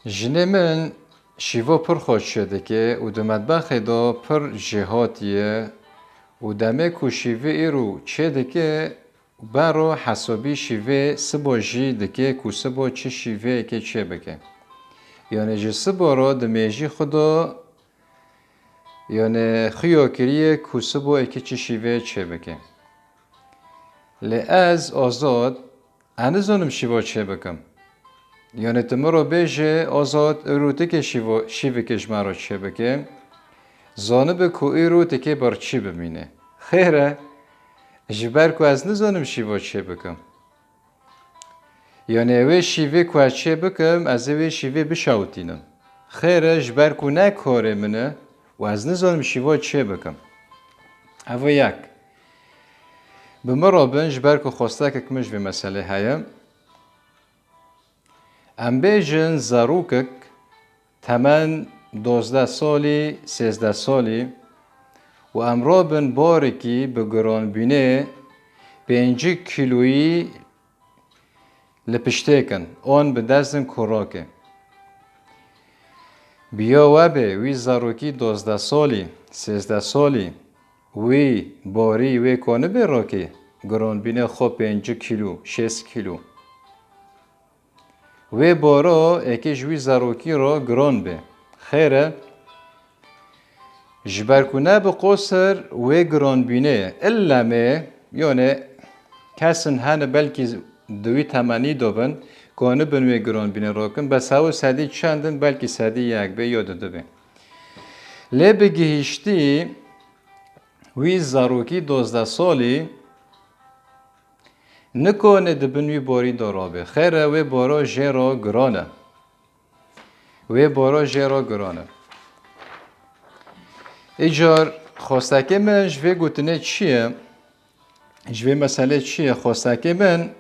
جنه من شیوا پر خوش شده که او دو مطبخ دا پر جهاتیه و دمه کو شیوه ایرو چه دکه برو حسابی شیوه سبا جی دکه کو سبا چه شیوه که چه بکه یعنی جه سبا را دمیجی خدا یعنی خیو کریه کو سبا اکه چه شیوه چه بکه لی از آزاد انزانم شیوا چه بکم یعنی تمرا بیجه آزاد ایرو تکه شیوه کش مرا چه بکه زانب کو ایرو تکه بر چی بمینه خیره جبر کو از نزانم شیوا چه بکم یعنی اوه شیوه کو از چه بکم از اوه شیوه بشاوتینم خیره جبر کو نکاره منه و از نزانم شیوا چه بکم اوه یک بمرابن جبر کو خواسته که کمش به مسئله هایم ام بیجن زاروکک تمن 12 سالی 13 سالی و امرابن بارکی به گران بینه 5 کیلویی لپشته کن آن به دستن کراکه بیا و به وی زاروکی 12 سالی 13 سالی وی باری وی کنه براکه گران بینه خوب 5 کیلو 6 کیلو وی بارا اکیش وی زاروکی را گران به خیره جبرکونه به قصر و گران بینه الا می یعنی کسن هنه بلکی دوی تمانی دوبن کنه بنوی گران بینه راکن بس هاو سدی چندن بلکی سدی یک به یاد دوبه لی بگیشتی وی زاروکی 12 سالی نکنه دبنوی باری دارابه خیره وی بارا جرا گرانه وی بارا جرا گرانه ایجار خواستکه من جوی گوتنه چیه؟ جوی مسئله چیه؟ خواستکه من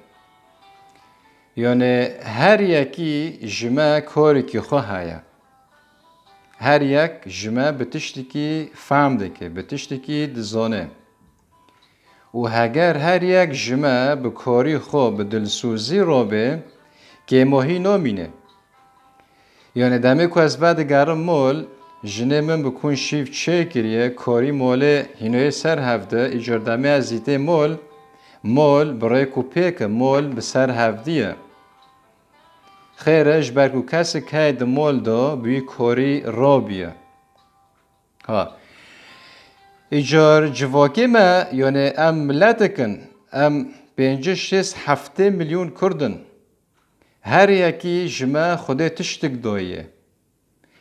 یعنی هر یکی جمع کاری که خواهی هر یک جمع بتشتی که فهم دکه بتشتی که دزانه و اگر هر یک جمع به کاری خواه به دلسوزی را به که ماهی نامینه یعنی دمه که از بعد گرم مال جنه من بکن شیف چه کریه کاری ماله هینوی سر هفته ایجار دمه از زیته مال برای کوپیک مال به سر هفتیه خیرش برکو کسی که ده مال دا بی کاری را بیه ایجار جواکی ما یعنی ام ملتکن ام 5-6-7 میلیون کردن هر یکی جمع خود تشتک دایه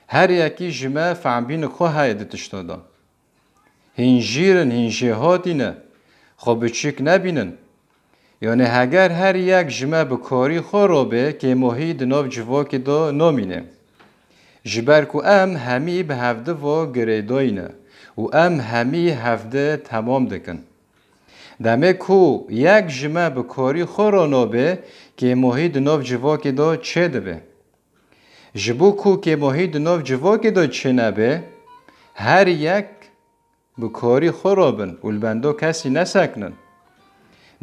هر یکی جمع فعبین خواه ده تشتادا هنجیرن هنجیهاتینه خواه بچیک نبینن یعنی اگر هر یک جمع بکاری خرابه که ماهی دناف جواکی دا نامینه جبرکو ام همی به هفته و گریداینه و ام همی هفته تمام دکن دمه کو یک جمع بکاری خورانابه که ماهی دناف جواکی دا چه دبه جبو کو که ماهی دناف جواکی دا چه نبه هر یک بکاری خرابن و البندو کسی نسکنن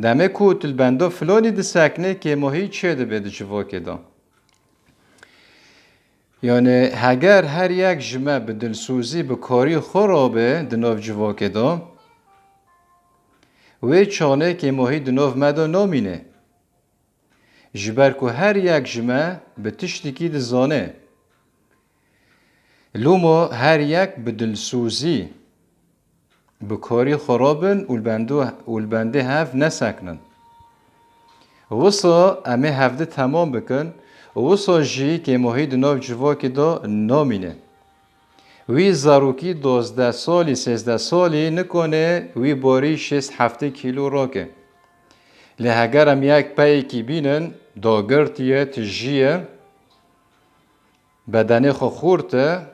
دمه کو البندو فلانی ده سکنه که ماهی چه دبه ده جواکی دا یعنی اگر هر یک جمع به دلسوزی به کاری خرابه دناف جواکه دا و چانه که ماهی دناف مدا نامینه جبر که هر یک جمع به تشتکی دزانه لوما هر یک به دلسوزی به کاری خرابن و البنده هف نسکنن وصا امه هفته تمام بکن وصا جی که ماهی دناف جواکی دا نامینه وی زاروکی 12 سالی 13 سالی نکنه وی باری 6-7 کیلو راکه لهگر هم یک پیکی بینن داگرتیه تجیه بدنه خو خورته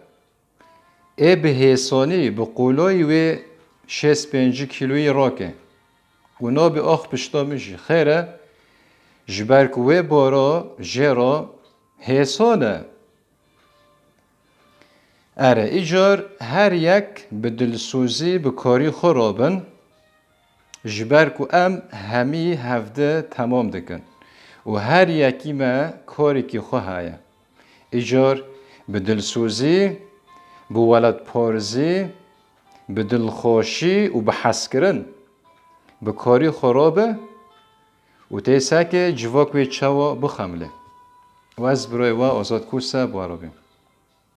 ای به حسانی به قولای وی 6-5 کیلوی راکه اونا به آخ پشتا میشی خیره جبرکوه بارا جرا حسانه اره ایجار هر یک به دلسوزی به کاری خرابن جبرکو ام همی هفته تمام دکن و هر یکی ما کاری که خواهی ایجار بدلسوزی بولد پارزی بدلخوشی و بحسکرن بکاری خرابه و تیسا که جواک وی چاوا بخمله و از برای و آزاد کوسا بارابیم